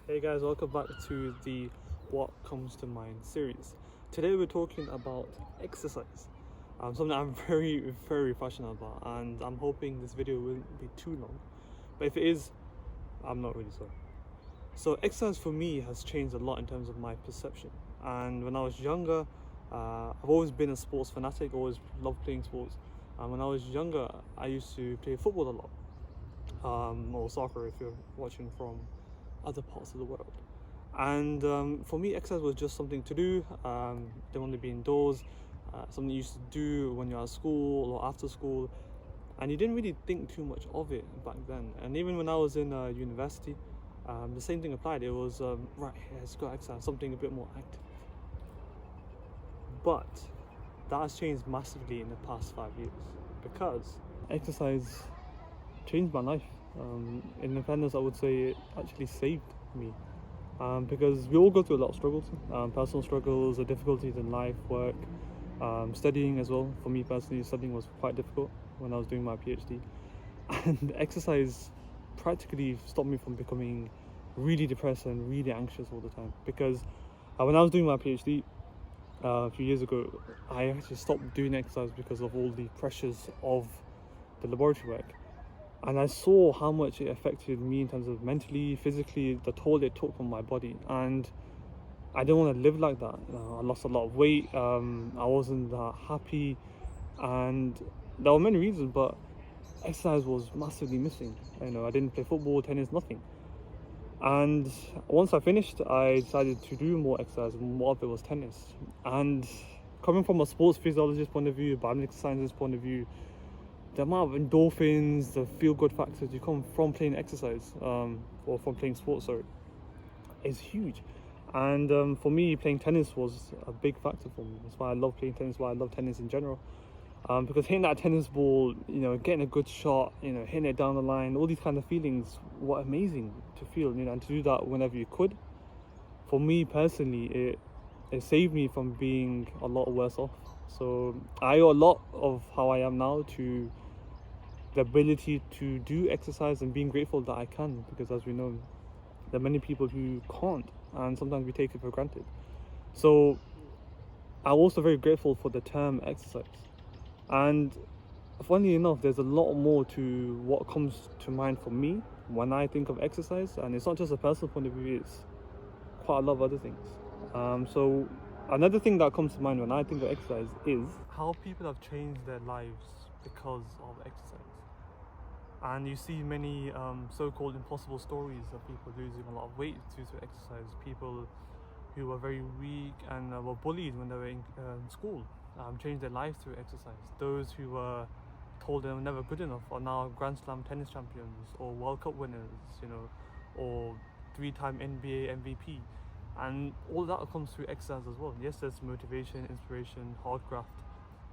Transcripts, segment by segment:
Hey guys, welcome back to the What Comes to Mind series. Today we're talking about exercise, something I'm very passionate about, and I'm hoping this video won't be too long, but if it is, I'm not really sorry. So exercise for me has changed a lot in terms of my perception, and when I was younger, I've always been a sports fanatic, always loved playing sports, and when I was younger I used to play football a lot, or soccer if you're watching from other parts of the world. And for me, exercise was just something to do. Didn't want to be indoors, something you used to do when you're at school or after school, and you didn't really think too much of it back then. And even when I was in university, the same thing applied. It was right, let's go exercise, something a bit more active. But that has changed massively in the past 5 years because exercise changed my life. In fairness, I would say it actually saved me, because we all go through a lot of struggles, personal struggles, the difficulties in life, work, studying as well. For me personally, studying was quite difficult when I was doing my PhD, and exercise practically stopped me from becoming really depressed and really anxious all the time. Because when I was doing my PhD a few years ago, I actually stopped doing exercise because of all the pressures of the laboratory work. And I saw how much it affected me in terms of mentally, physically, the toll it took on my body. And I didn't want to live like that. I lost a lot of weight, I wasn't that happy, and there were many reasons, but exercise was massively missing. I didn't play football, tennis, nothing. And once I finished, I decided to do more exercise, and more of it was tennis. And coming from a sports physiologist point of view, biomedical scientist point of view, the amount of endorphins, the feel-good factors you come from playing exercise, or from playing sports, is huge. And for me, playing tennis was a big factor for me. That's why I love playing tennis, why I love tennis in general. Because hitting that tennis ball, getting a good shot, hitting it down the line, all these kind of feelings were amazing to feel, and to do that whenever you could. For me personally, it saved me from being a lot worse off. So I owe a lot of how I am now to the ability to do exercise, and being grateful that I can, because as we know, there are many people who can't, and sometimes we take it for granted. So I'm also very grateful for the term exercise. And funnily enough, there's a lot more to what comes to mind for me when I think of exercise, and it's not just a personal point of view, it's quite a lot of other things. So another thing that comes to mind when I think of exercise is how people have changed their lives because of exercise. And you see many so-called impossible stories of people losing a lot of weight due to exercise, people who were very weak and were bullied when they were in school, changed their lives through exercise. Those who were told they were never good enough are now Grand Slam tennis champions, or World Cup winners, or 3-time NBA MVP. And all that comes through exercise as well. Yes, there's motivation, inspiration, hard graft,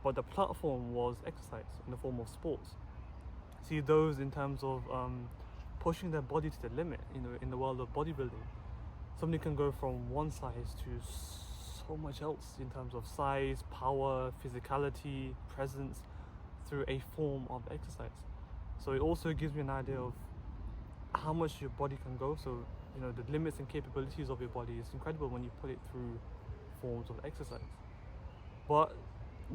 but the platform was exercise in the form of sports. See those in terms of pushing their body to the limit, in the world of bodybuilding. Somebody can go from one size to so much else in terms of size, power, physicality, presence, through a form of exercise. So it also gives me an idea of how much your body can go. So the limits and capabilities of your body is incredible when you put it through forms of exercise. But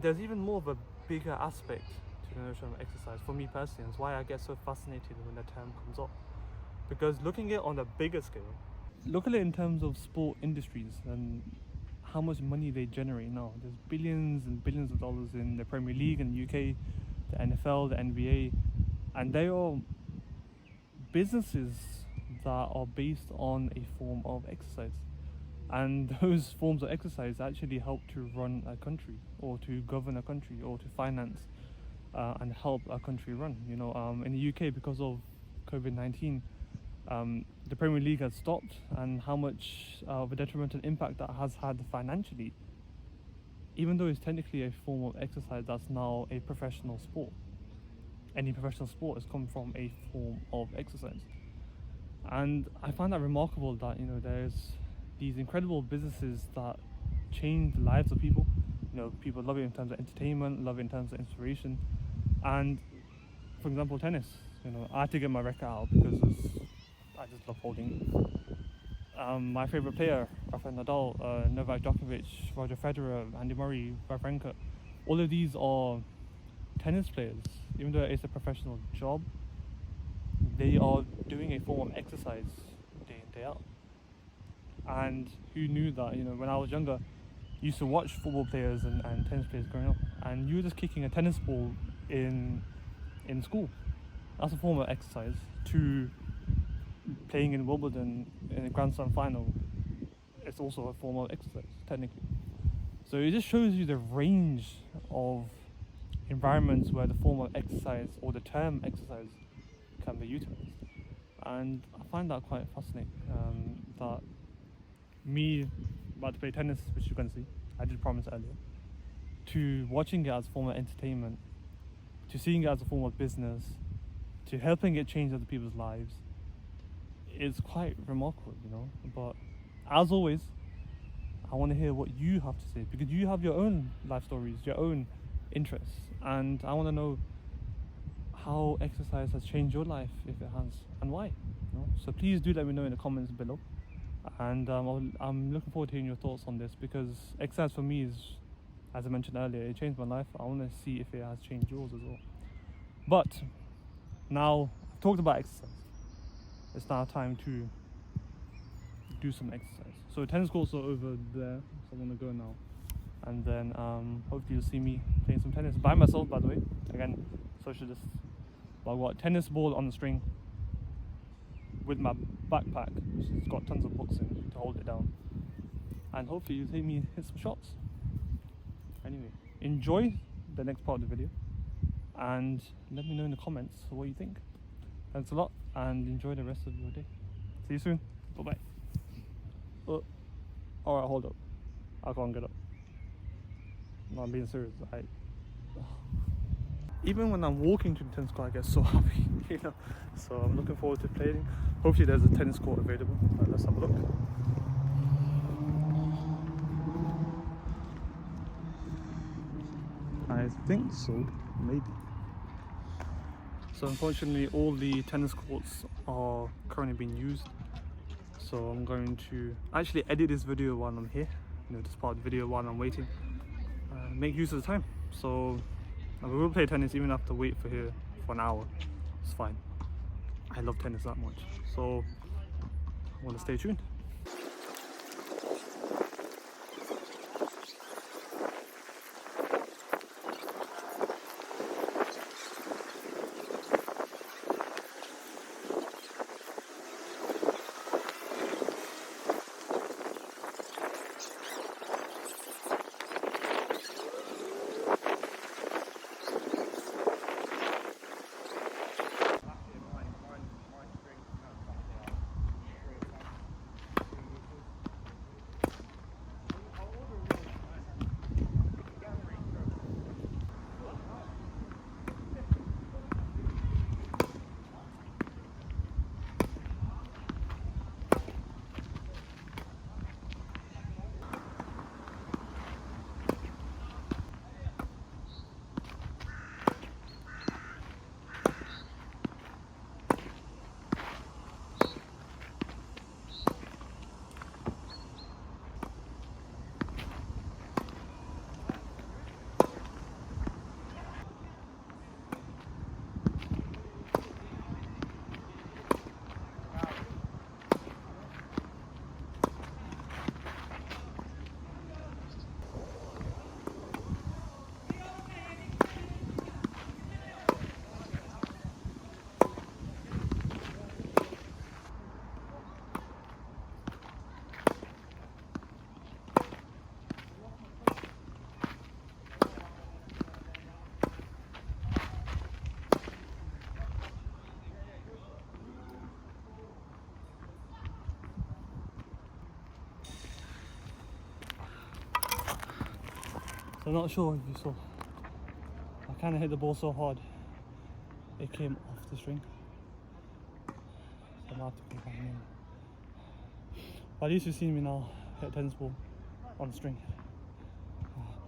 there's even more of a bigger aspect to the notion of exercise for me personally. That's why I get so fascinated when the term comes up, because looking at it on a bigger scale, look at it in terms of sport industries and how much money they generate now. There's billions and billions of dollars in the Premier League in the UK, the NFL, the NBA, and they are businesses that are based on a form of exercise. And those forms of exercise actually help to run a country, or to govern a country, or to finance and help a country run. In the UK, because of COVID-19, the Premier League has stopped, and how much of a detrimental impact that has had financially, even though it's technically a form of exercise, that's now a professional sport. Any professional sport has come from a form of exercise. And I find that remarkable that there's these incredible businesses that change the lives of people. People love it in terms of entertainment, love it in terms of inspiration. And for example, tennis, I had to get my racket out because I just love holding it. my favourite player, Rafael Nadal, Novak Djokovic, Roger Federer, Andy Murray, Wawrinka, all of these are tennis players. Even though it's a professional job, they are doing a form of exercise day in, day out. And who knew that, when I was younger, I used to watch football players and tennis players growing up, and you were just kicking a tennis ball in school. That's a form of exercise. To playing in Wimbledon in a Grand Slam final, it's also a form of exercise, technically. So it just shows you the range of environments where the form of exercise or the term exercise can be utilized. And I find that quite fascinating, that me about to play tennis, which you can see, I did promise earlier, to watching it as a form of entertainment, to seeing it as a form of business, to helping it change other people's lives, is quite remarkable, But as always, I want to hear what you have to say, because you have your own life stories, your own interests, and I want to know how exercise has changed your life, if it has, and why. So please do let me know in the comments below, and I'm looking forward to hearing your thoughts on this, because exercise for me is, as I mentioned earlier, it changed my life. I want to see if it has changed yours as well. But now I've talked about exercise, it's now time to do some exercise. So tennis courts are over there, so I'm gonna go now, and then hopefully you'll see me playing some tennis by myself, by the way. Again, social distance. But I've got a tennis ball on the string with my backpack, which has got tons of books in to hold it down, and hopefully you'll see me hit some shots. Anyway, enjoy the next part of the video, and let me know in the comments what you think. Thanks a lot, and enjoy the rest of your day. See you soon. Bye bye. Alright, hold up. I can't get up. No, I'm being serious. Even when I'm walking to the tennis court, I get so happy, So I'm looking forward to playing. Hopefully there's a tennis court available. Let's have a look. I think so, maybe. So unfortunately all the tennis courts are currently being used. So I'm going to actually edit this video while I'm here, this part of the video while I'm waiting. Make use of the time. So we will play tennis even if I have to wait for here for an hour. It's fine. I love tennis that much. So I want to stay tuned. So I'm not sure if you saw, I kind of hit the ball so hard it came off the string. So I'm gonna have to come back in. But at least you've seen me now hit a tennis ball on the string.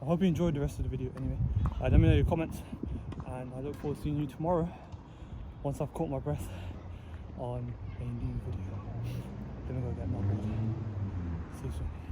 I hope you enjoyed the rest of the video anyway. Let me know your comments, and I look forward to seeing you tomorrow once I've caught my breath on a new video. gonna go get my water. See you soon.